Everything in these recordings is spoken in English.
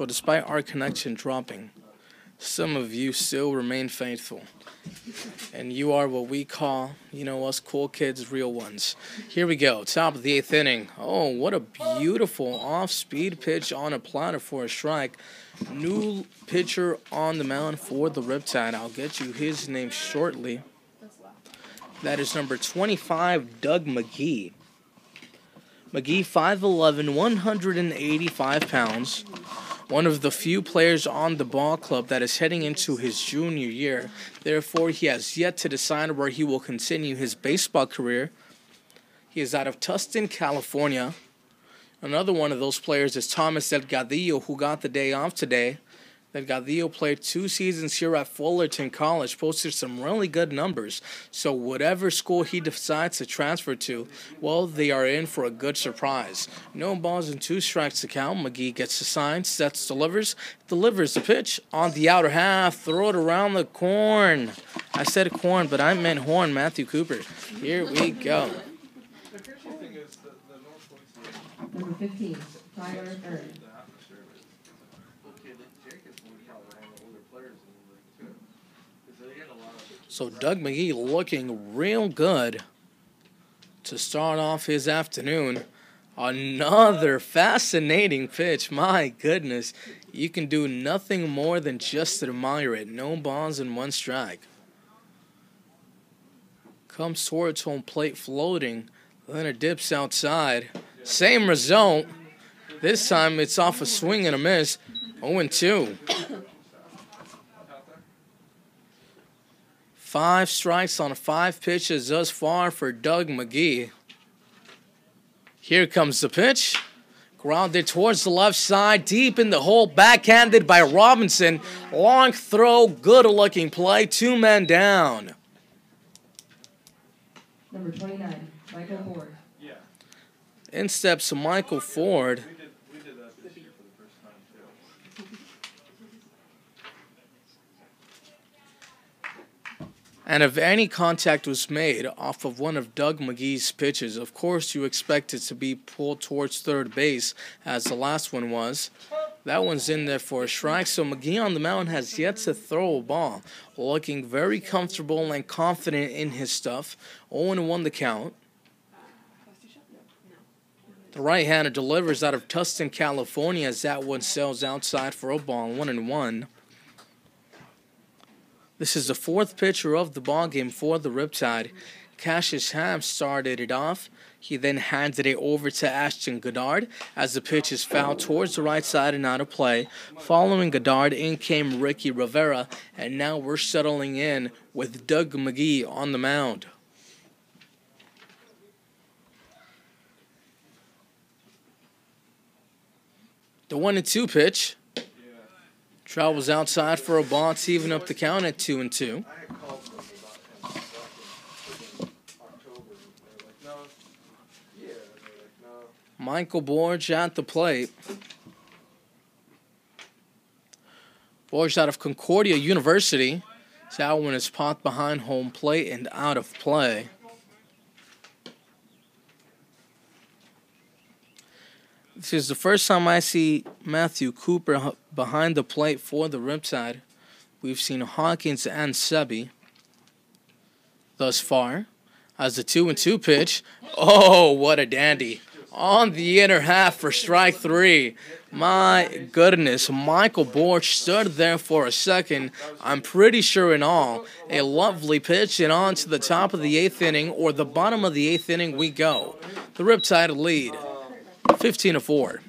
So despite our connection dropping, some of you still remain faithful. And you are what we call, us cool kids, real ones. Here we go, top of the 8th inning. Oh, what a beautiful off-speed pitch on a platter for a strike. New pitcher on the mound for the Riptide. I'll get you his name shortly. That is number 25, Doug McGee. McGee, 5'11", 185 pounds. One of the few players on the ball club that is heading into his junior year. Therefore, he has yet to decide where he will continue his baseball career. He is out of Tustin, California. Another one of those players is Thomas Delgadillo, who got the day off today. Delgadillo played 2 seasons here at Fullerton College, posted some really good numbers. So whatever school he decides to transfer to, well, they are in for a good surprise. No balls and 2 strikes to count. McGee gets the sign, sets, delivers the pitch on the outer half. Throw it around the corn. I said corn, but I meant horn, Matthew Cooper. Here we go. Number 15, Tyler Aaron. So Doug McGee looking real good to start off his afternoon. Another fascinating pitch. My goodness. You can do nothing more than just admire it. No balls and 1 strike. Comes towards home plate floating. Then it dips outside. Same result. This time it's off a swing and a miss. 0-2. 5 strikes on 5 pitches thus far for Doug McGee. Here comes the pitch. Grounded towards the left side, deep in the hole, backhanded by Robinson. Long throw, good-looking play, 2 men down. Number 29, Michael Ford. In steps Michael Ford. And if any contact was made off of one of Doug McGee's pitches, of course you expect it to be pulled towards third base, as the last one was. That one's in there for a strike, so McGee on the mound has yet to throw a ball. Looking very comfortable and confident in his stuff. 0-1 the count. The right-hander delivers out of Tustin, California, as that one sails outside for a ball, 1-1. This is the 4th pitcher of the ballgame for the Riptide. Cassius Ham started it off. He then handed it over to Ashton Goddard as the pitch is fouled towards the right side and out of play. Following Goddard, in came Ricky Rivera, and now we're settling in with Doug McGee on the mound. The 1-2 pitch. Travels outside for a ball to even up the count at 2-2. Michael Borge at the plate. Borge out of Concordia University. That one is popped behind home plate and out of play. This is the first time I see Matthew Cooper behind the plate for the Riptide. We've seen Hawkins and Sebi thus far. As the 2-2 pitch. Oh, what a dandy. On the inner half for strike 3. My goodness, Michael Borch stood there for a second. I'm pretty sure in all. A lovely pitch, and on to the top of the 8th inning, or the bottom of the 8th inning we go. The Riptide lead 15-4.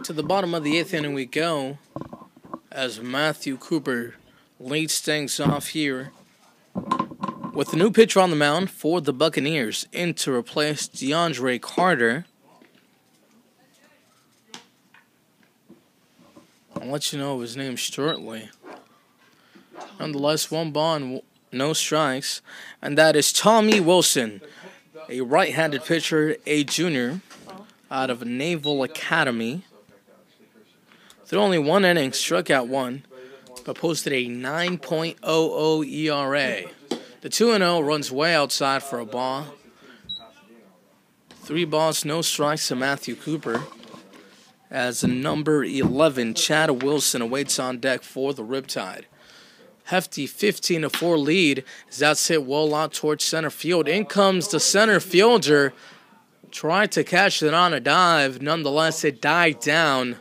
To the bottom of the 8th inning we go, as Matthew Cooper leads things off here with a new pitcher on the mound for the Buccaneers in to replace DeAndre Carter. I'll let you know his name shortly. Nonetheless, 1 ball and no strikes, and that is Tommy Wilson, a right-handed pitcher, a junior out of Naval Academy. Through only 1 inning, struck out 1, but posted a 9.00 ERA. The 2-0 runs way outside for a ball. 3 balls, no strikes to Matthew Cooper, as the number 11, Chad Wilson, awaits on deck for the Riptide. Hefty 15-4 lead as that's hit well out towards center field. In comes the center fielder. Tried to catch it on a dive. Nonetheless, it died down.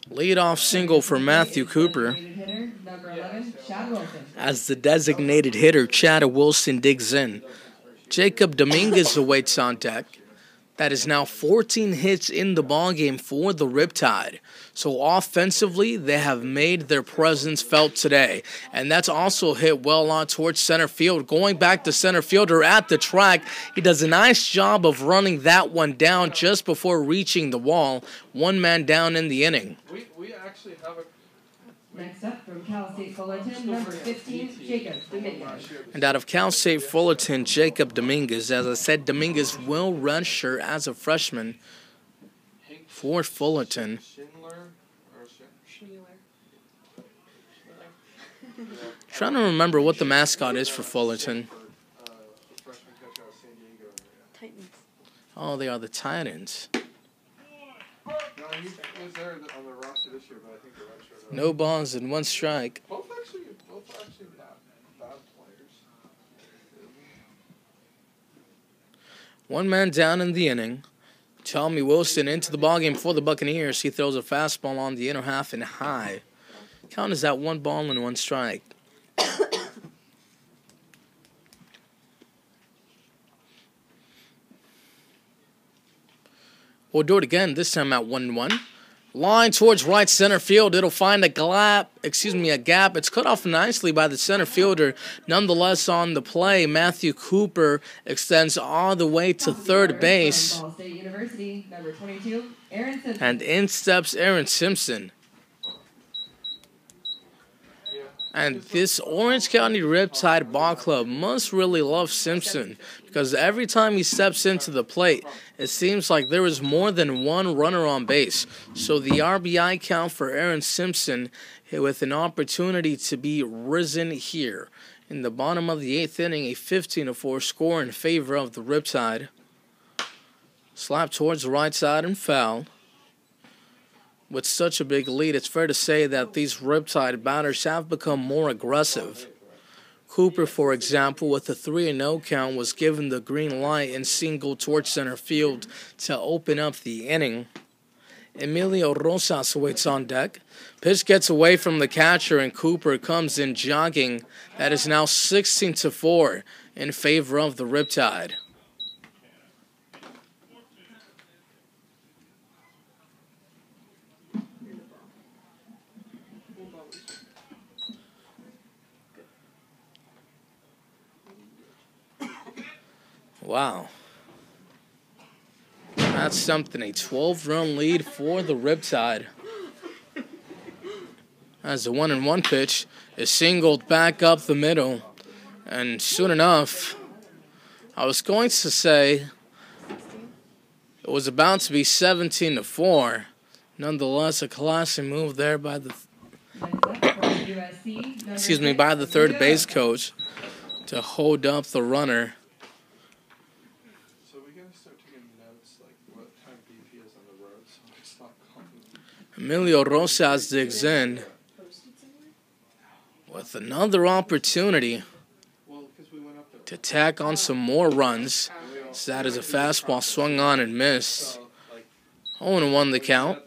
Leadoff single for Matthew Cooper. As the designated hitter, Chad Wilson, digs in. Jacob Dominguez awaits on deck. That is now 14 hits in the ballgame for the Riptide. So offensively, they have made their presence felt today. And that's also hit well on towards center field. Going back to center fielder at the track, he does a nice job of running that one down just before reaching the wall. 1 man down in the inning. We actually have a... Next up from Cal State Fullerton, number 15, Jacob Dominguez. And out of Cal State Fullerton, Jacob Dominguez. As I said, Dominguez will redshirt as a freshman for Fullerton. Trying to remember what the mascot is for Fullerton. Titans. Oh, they are the Titans. No, he was there on the roster this year, but I think the red shirt. No balls and 1 strike. Both actually not bad players. 1 man down in the inning. Tommy Wilson into the ballgame for the Buccaneers. He throws a fastball on the inner half and high. Count is at 1 ball and 1 strike. We'll do it again, this time at 1-1. Line towards right center field. It'll find a gap. It's cut off nicely by the center fielder. Nonetheless, on the play, Matthew Cooper extends all the way to third base. Ball State University, number 22, Aaron Simpson. And in steps Aaron Simpson. And this Orange County Riptide Ball Club must really love Simpson, because every time he steps into the plate, it seems like there is more than 1 runner on base. So the RBI count for Aaron Simpson, with an opportunity to be risen here. In the bottom of the 8th inning, a 15-4 score in favor of the Riptide. Slap towards the right side and foul. With such a big lead, it's fair to say that these Riptide batters have become more aggressive. Cooper, for example, with a 3-0 count, was given the green light and singled towards center field to open up the inning. Emilio Rosas waits on deck. Pitch gets away from the catcher, and Cooper comes in jogging. That is now 16-4 in favor of the Riptide. Wow. That's something, a 12-run lead for the Riptide. As the 1-1 pitch is singled back up the middle. And soon enough, I was going to say it was about to be 17-4. Nonetheless, a classy move there by the by the third base coach to hold up the runner. Emilio Rosas digs in with another opportunity to tack on some more runs. So that is a fastball swung on and missed. 0-1 the count.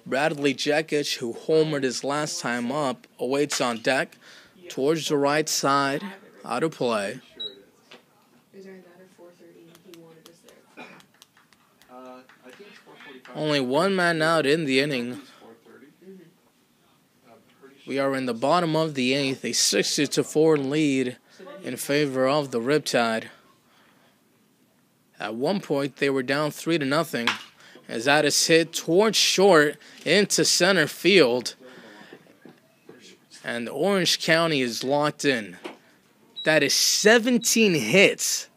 Bradley Jekic, who homered his last time up, awaits on deck towards the right side. out of play. Is there that or 4:30? He wanted us there. I think it's 4:45. Only one man out in the inning. 4:30. We are in the bottom of the 8th, a 60-4 lead in favor of the Riptide. At one point, they were down 3-0 as that is hit towards short into center field. And Orange County is locked in. That is 17 hits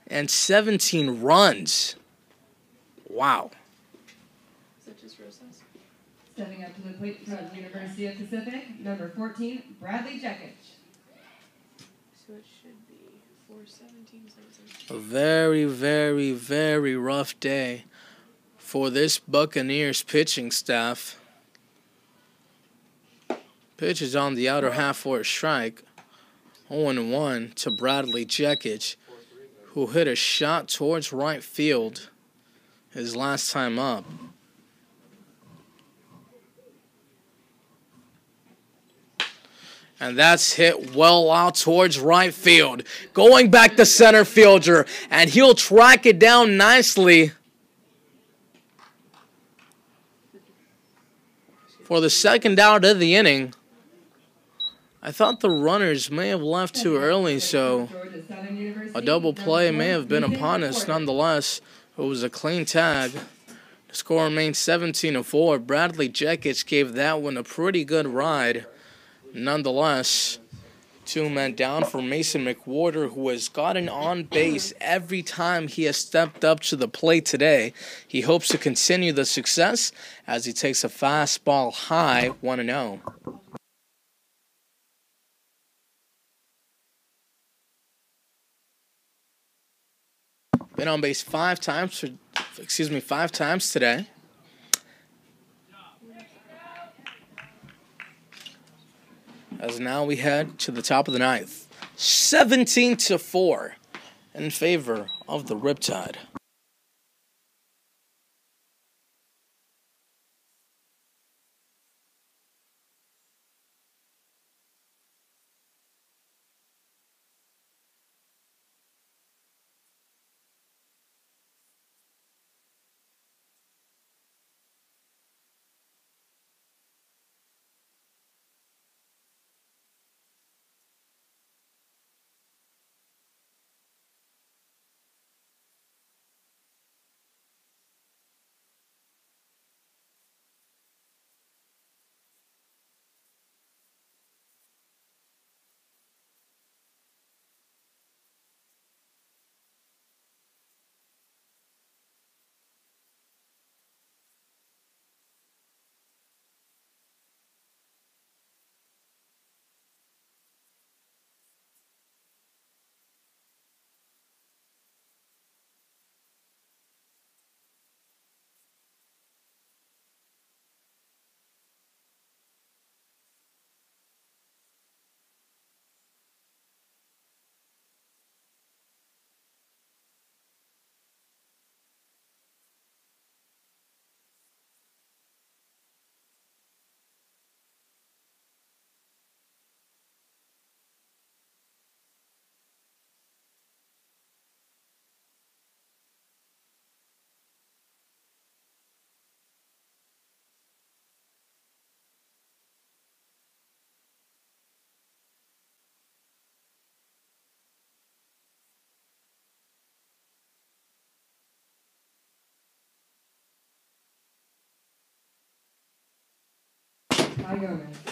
and 17 runs. Wow. Such as Rosas. Stepping up to the plate from University of Pacific, number 14, Bradley Jekic. So it should be 4:17. A very, very, very rough day for this Buccaneers pitching staff. Pitch is on the outer half for a strike. 0-1 to Bradley Jekic, who hit a shot towards right field his last time up. And that's hit well out towards right field. Going back to center fielder, and he'll track it down nicely for the second out of the inning. I thought the runners may have left too early, so a double play may have been upon us. Nonetheless, it was a clean tag. The score remains 17-4. Bradley Jekic gave that one a pretty good ride. Nonetheless, 2 men down for Mason McWhorter, who has gotten on base every time he has stepped up to the plate today. He hopes to continue the success as he takes a fastball high, 1-0. Been on base 5 times today. As now we head to the top of the 9th. 17-4 in favor of the Riptide.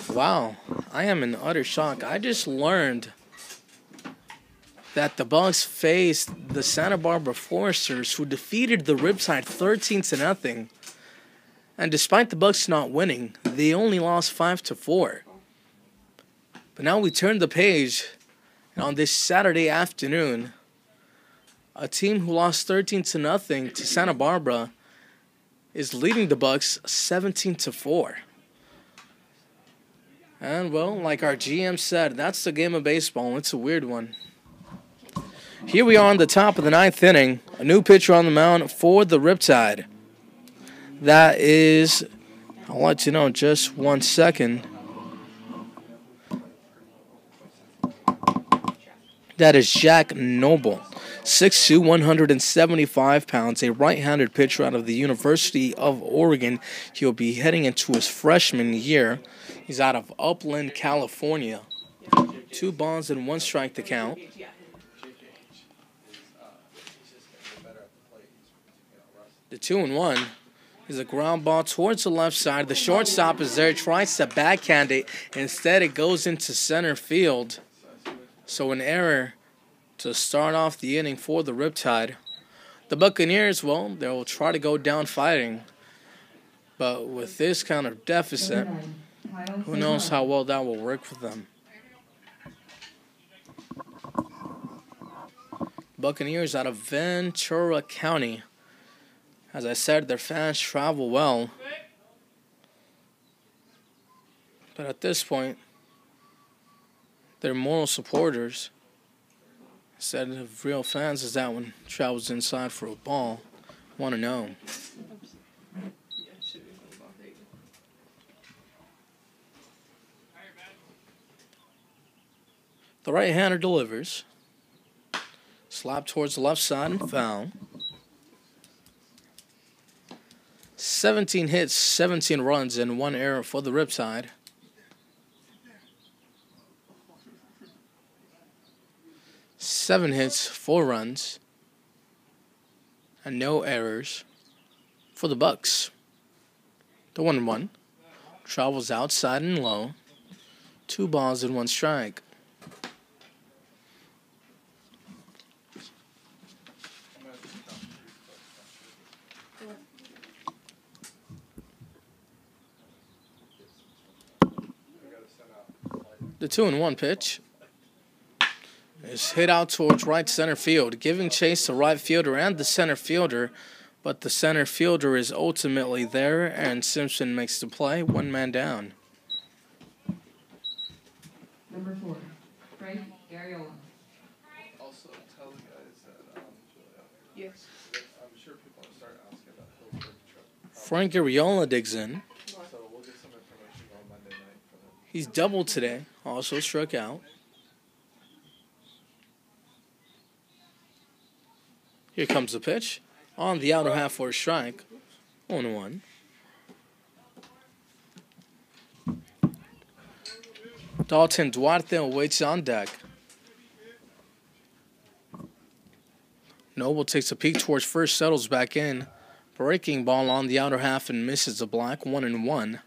Wow, I am in utter shock. I just learned that the Bucks faced the Santa Barbara Foresters, who defeated the Riptide 13-0. And despite the Bucks not winning, they only lost 5-4. But now we turn the page, and on this Saturday afternoon, a team who lost 13-0 to Santa Barbara is leading the Bucks 17-4. And, well, like our GM said, that's the game of baseball. It's a weird one. Here we are on the top of the 9th inning. A new pitcher on the mound for the Riptide. That is, I'll let you know in just 1 second. That is Jack Noble, 6'2", 175 pounds, a right-handed pitcher out of the University of Oregon. He'll be heading into his freshman year. He's out of Upland, California. 2 balls and 1 strike to count. The 2-1 is a ground ball towards the left side. The shortstop is there, tries to backhand it. Instead, it goes into center field. So an error to start off the inning for the Riptide. The Buccaneers, well, they'll try to go down fighting. But with this kind of deficit, who knows how well that will work for them. Buccaneers out of Ventura County. As I said, their fans travel well. But at this point, their moral supporters, instead of real fans, as that one travels inside for a ball, want to know. The right-hander delivers. Slap towards the left side and foul. 17 hits, 17 runs, and 1 error for the Riptide. Seven hits, 4 runs, and no errors for the Bucks. The 1-1 travels outside and low. 2 balls and 1 strike. The 2-1 pitch is hit out towards right center field, giving chase to right fielder and the center fielder, but the center fielder is ultimately there, and Simpson makes the play, 1 man down. Number 4, Frank Garriola. Also, tell the guys that Julia, Yes. I'm sure people will start asking about Hillsburg trip. Frank Garriola digs in. So we'll get some information on Monday night for them. He's doubled today, also struck out. Here comes the pitch. On the outer half for a strike. 1-1. Dalton Duarte waits on deck. Noble takes a peek towards first, settles back in. Breaking ball on the outer half and misses the black. 1-1.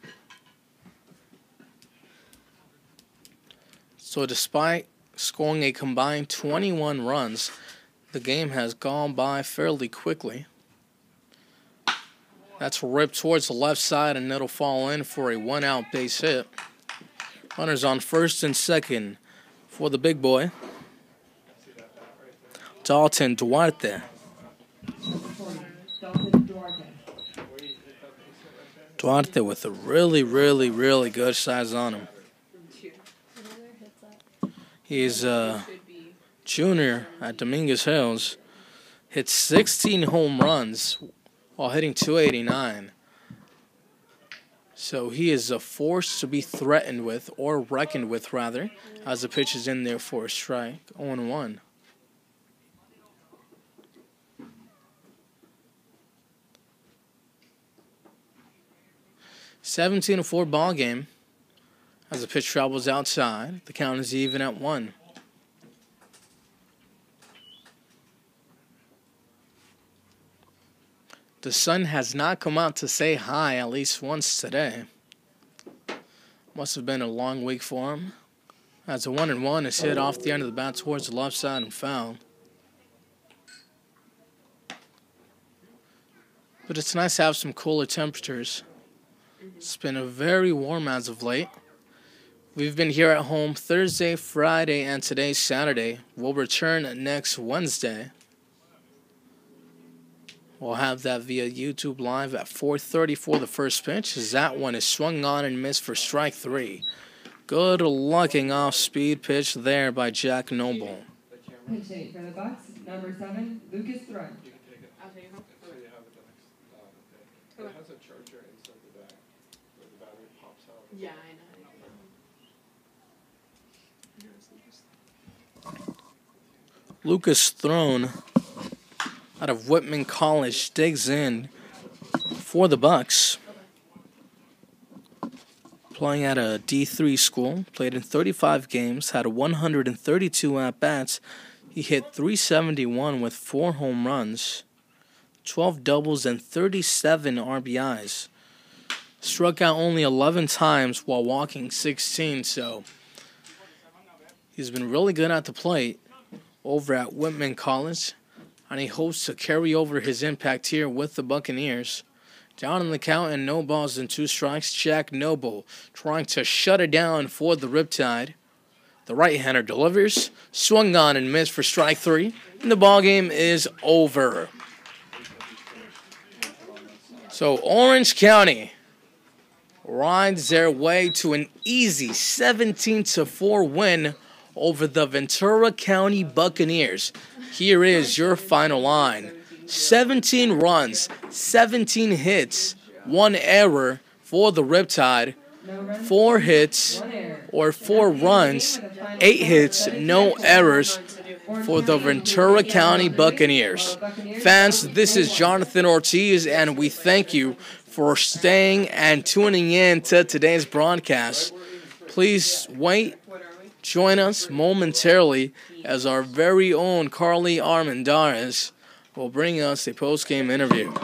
So despite scoring a combined 21 runs, the game has gone by fairly quickly. That's ripped towards the left side, and it'll fall in for a 1-out base hit. Runners on first and second for the big boy, Dalton Duarte. Dalton Duarte. Duarte with a really, really, really good size on him. He's a junior at Dominguez Hills. Hit 16 home runs while hitting .289. So he is a force to be threatened with, or reckoned with, rather, as the pitch is in there for a strike. 0-1. (17-4) ball game. As the pitch travels outside, the count is even at 1. The sun has not come out to say hi at least once today. Must have been a long week for him. As the 1-1 is hit off the end of the bat towards the left side and foul. But it's nice to have some cooler temperatures. It's been a very warm as of late. We've been here at home Thursday, Friday, and today, Saturday. We'll return next Wednesday. We'll have that via YouTube Live at 4:30 for the first pitch, as that one is swung on and missed for strike 3. Good looking off-speed pitch there by Jack Noble. Pitch hit for the Bucks, number 7, Lucas Thrun. I'll take him. So you have it the next day. It has a charger inside the bag where the battery pops out. Yeah, I know. Lucas Throne out of Whitman College digs in for the Bucks. Playing at a D3 school, played in 35 games, had 132 at-bats. He hit .371 with 4 home runs, 12 doubles, and 37 RBIs. Struck out only 11 times while walking 16, so he's been really good at the plate over at Whitman College, and he hopes to carry over his impact here with the Buccaneers. Down in the count and no balls and 2 strikes, Jack Noble trying to shut it down for the Riptide. The right-hander delivers, swung on and missed for strike 3, and the ballgame is over. So Orange County rides their way to an easy 17-4 win over the Ventura County Buccaneers. Here is your final line. 17 runs, 17 hits, 1 error for the Riptide, 4 hits or 4 runs, 8 hits, no errors for the Ventura County Buccaneers. Fans, this is Jonathan Ortiz, and we thank you for staying and tuning in to today's broadcast. Please join us momentarily as our very own Carly Armendariz will bring us a post-game interview.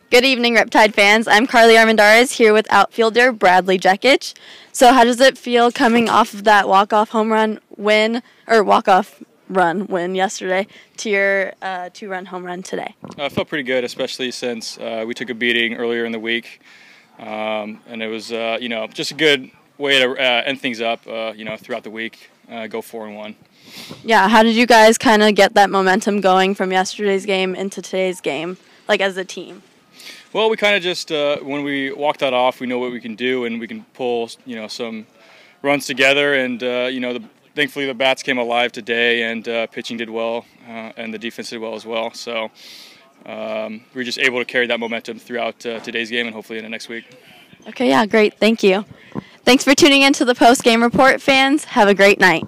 Good evening, Riptide fans. I'm Carly Armendariz here with outfielder Bradley Jekic. So how does it feel coming off of that walk-off run win yesterday to your 2-run home run today? I felt pretty good, especially since we took a beating earlier in the week. And it was, just a good way to end things up, throughout the week, go 4-1. Yeah, how did you guys kind of get that momentum going from yesterday's game into today's game, like as a team? Well, we kind of just, when we walk that off, we know what we can do, and we can pull, some runs together. And, thankfully the bats came alive today, and pitching did well, and the defense did well as well. So we were just able to carry that momentum throughout today's game and hopefully into next week. Okay, yeah, great. Thank you. Thanks for tuning in to the post-game report, fans. Have a great night.